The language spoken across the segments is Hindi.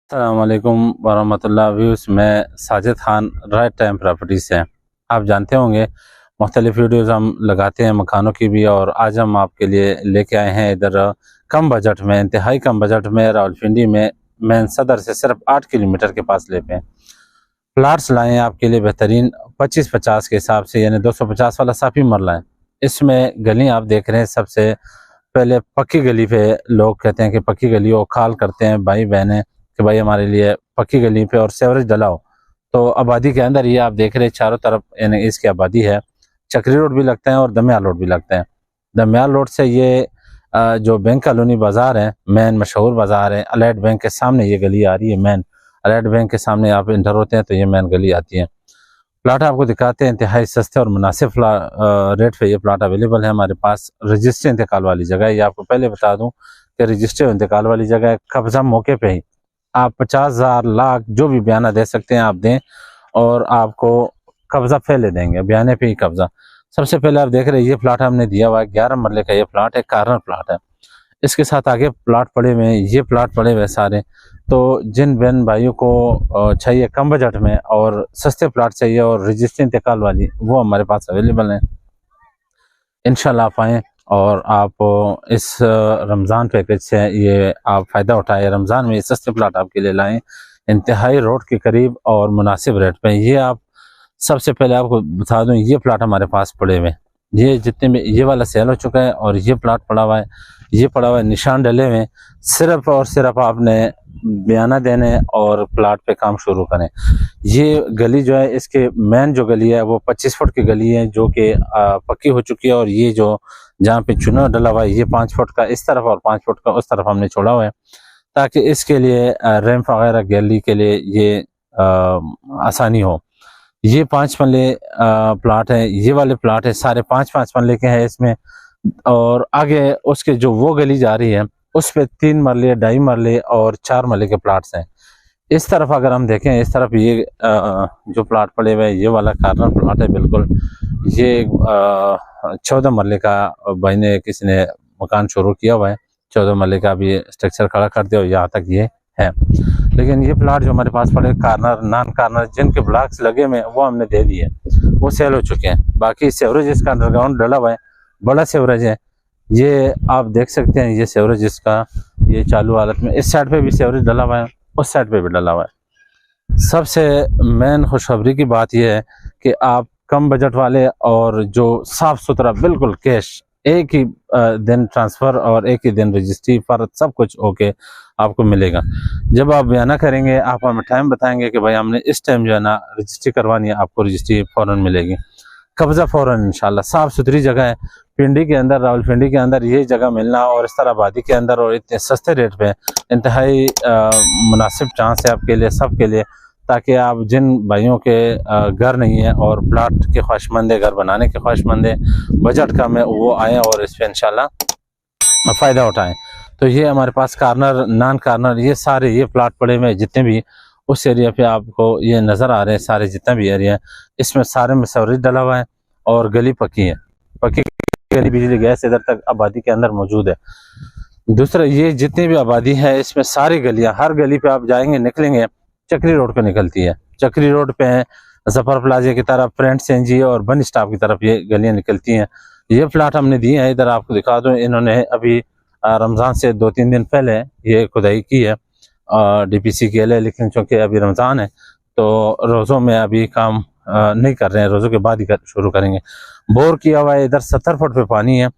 अस्सलामुअलैकुम वरहमतुल्लाह व्यूज़। मैं Sajid Khan, right time property से। आप जानते होंगे मुख्तलिफ वीडियोज़ हम लगाते हैं मकानों की भी, और आज हम आपके लिए लेके आए हैं इधर कम बजट में, इंतहाई कम बजट में, रावलपिंडी में मेन सदर से सिर्फ 8 किलोमीटर के पास ले पे प्लाट्स लाए हैं आपके लिए बेहतरीन 25-50 के हिसाब से, यानी 250 वाला साफी मरला है। इसमें गली आप देख रहे हैं, सबसे पहले पक्की गली पे लोग कहते हैं कि पक्की गली हो, खाल करते हैं भाई बहनें कि भाई हमारे लिए पक्की गली पे और सेवरेज डलाओ। तो आबादी के अंदर ये आप देख रहे हैं चारों तरफ यानी इसकी आबादी है। चक्री रोड भी लगते हैं और दमियाल रोड भी लगते हैं। दमियाल रोड से ये जो बैंक कॉलोनी बाजार है, मेन मशहूर बाजार है, अलाइड बैंक के सामने ये गली आ रही है। मेन अलाइड बैंक के सामने आप इंटर होते हैं तो ये मेन गली आती है। प्लाट आपको दिखाते हैं, इंतहाई सस्ते और मुनासिब रेट पे ये प्लाट अवेलेबल है हमारे पास। रजिस्टर इंतकाल वाली जगह है, ये आपको पहले बता दूं कि रजिस्टर इंतकाल वाली जगह है। कब्जा मौके पे ही आप 50,000 लाख जो भी बयाना दे सकते हैं आप दें, और आपको कब्जा पहले देंगे, बयाने पे ही कब्जा। सबसे पहले आप देख रहे हैं ये प्लाट हमने दिया हुआ है, 11 मरले का ये प्लाट है, कार्नर प्लाट है। इसके साथ आगे प्लाट पड़े हुए हैं, ये प्लाट पड़े हुए सारे। तो जिन बहन भाइयों को चाहिए कम बजट में और सस्ते प्लाट चाहिए और रजिस्टर इंतकाल वाली, वो हमारे पास अवेलेबल है। इंशाल्लाह आप आएँ और आप इस रमज़ान पैकेज से ये आप फ़ायदा उठाएं। रमज़ान में ये सस्ते प्लाट आपके लिए लाएं, इंतहाई रोड के करीब और मुनासिब रेट पे। ये आप सबसे पहले आपको बता दूं, ये प्लाट हमारे पास पड़े हुए, ये जितने भी, ये वाला सेल हो चुका है और ये प्लाट पड़ा हुआ है, ये पड़ा हुआ है, निशान डले हुए। सिर्फ और सिर्फ आपने बयाना देने और प्लाट पे काम शुरू करें। ये गली जो है, इसके मेन जो गली है वो 25 फुट की गली है जो कि पक्की हो चुकी है, और ये जो जहाँ पे चुना डला हुआ है ये 5 फुट का इस तरफ और 5 फुट का उस तरफ हमने छोड़ा हुआ है, ताकि इसके लिए रैंप वगैरह गैलरी के लिए ये आसानी हो। ये 5 मरले प्लाट है, ये वाले प्लाट है सारे 5-5 मरले के हैं इसमें। और आगे उसके जो वो गली जा रही है उस पे 3 मरले, 2.5 मरले और 4 मरले के प्लाट्स हैं। इस तरफ अगर हम देखें, इस तरफ ये जो प्लाट पड़े हुए हैं, ये वाला कार्नर प्लाट है बिल्कुल। ये 14 मरले का भाई ने किसी ने मकान शुरू किया हुआ है, 14 मरले का भी स्ट्रक्चर खड़ा कर दिया और यहाँ तक ये है। लेकिन ये प्लाट जो हमारे पास पड़े कार्नर, नॉन कार्नर, जिनके ब्लॉक्स लगे हुए वो हमने दे दिए, वो सेल हो चुके हैं। बाकी सेवरेज इसका अंडरग्राउंड डला हुआ है, बड़ा सेवरेज है, ये आप देख सकते हैं। ये सेवरेज इसका ये चालू हालत में, इस साइड पे भी सेवरेज डला हुआ है, उस साइड पे भी डला हुआ है। सबसे मेन खुशखबरी की बात यह है कि आप कम बजट वाले और जो साफ सुथरा बिल्कुल कैश, एक ही दिन ट्रांसफर और एक ही दिन रजिस्ट्री पर सब कुछ ओके आपको मिलेगा। जब आप बयाना करेंगे, आप हमें टाइम बताएंगे कि भाई हमने इस टाइम जो है ना रजिस्ट्री करवानी है, आपको रजिस्ट्री फौरन मिलेगी, कब्जा फौरन इंशाल्लाह। साफ सुथरी जगह है पिंडी के अंदर, रावलपिंडी के अंदर ये जगह मिलना और इस तरह आबादी के अंदर और इतने सस्ते रेट पे इंतहाई मुनासिब चांस है आपके लिए, सबके लिए, ताकि आप जिन भाइयों के घर नहीं है और प्लाट के ख्वाहिशमंद है, घर बनाने के ख्वाहिशमंद है, बजट कम है, वो आए और इस पर इंशाल्लाह फ़ायदा उठाएं। तो ये हमारे पास कार्नर, नॉन कार्नर, ये सारे ये प्लाट पड़े हुए जितने भी उस एरिया पे आपको ये नज़र आ रहे हैं, सारे जितना भी एरिया है इसमें सारे में सेवरेज डला हुआ है और गली पक्की है, पक्की गली, बिजली गैस इधर तक आबादी के अंदर मौजूद है। दूसरा, ये जितनी भी आबादी है इसमें सारी गलियां, हर गली पे आप जाएंगे निकलेंगे चक्री रोड पे निकलती है। चक्री रोड पे जफर प्लाजा की तरफ, फ्रेंड सेंजी और बन स्टॉप की तरफ ये गलियां निकलती हैं। ये प्लाट हमने दिए हैं, इधर आपको दिखा दूं, इन्होंने अभी रमज़ान से 2-3 दिन पहले ये खुदाई की है DPC के लिए, लेकिन चूँकि अभी रमज़ान है तो रोज़ों में अभी काम नहीं कर रहे हैं, रोज़ों के बाद ही शुरू करेंगे। बोर किया हुआ है, इधर 70 फुट पे पानी है,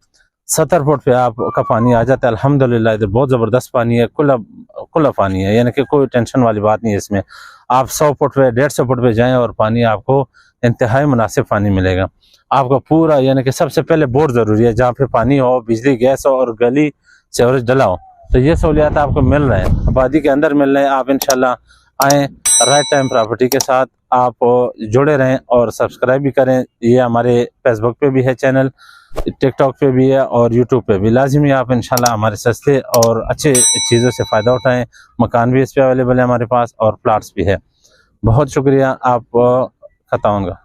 70 फुट पे आपका पानी आ जाता है अल्हम्दुलिल्लाह। इधर बहुत ज़बरदस्त पानी है, खुला पानी है, यानी कि कोई टेंशन वाली बात नहीं है इसमें। आप 100 फुट पे, 150 फुट पे जाएं और पानी आपको इंतहाई मुनासिब पानी मिलेगा आपको पूरा। यानी कि सबसे पहले बोर ज़रूरी है, जहाँ पे पानी हो, बिजली गैस हो और गली सेवरेज डला हो, तो ये सहूलियात आपको मिल रहे हैं, आबादी के अंदर मिल रहे हैं। आप इंशाल्लाह आएँ, राइट टाइम प्रॉपर्टी के साथ आप जुड़े रहें और सब्सक्राइब भी करें। ये हमारे फेसबुक पे भी है चैनल, टिकटॉक पे भी है और यूट्यूब पे भी। लाजिमी आप इंशाल्लाह हमारे सस्ते और अच्छे चीज़ों से फ़ायदा उठाएं। मकान भी इस पे अवेलेबल है हमारे पास और प्लाट्स भी है। बहुत शुक्रिया, आप खताऊँगा।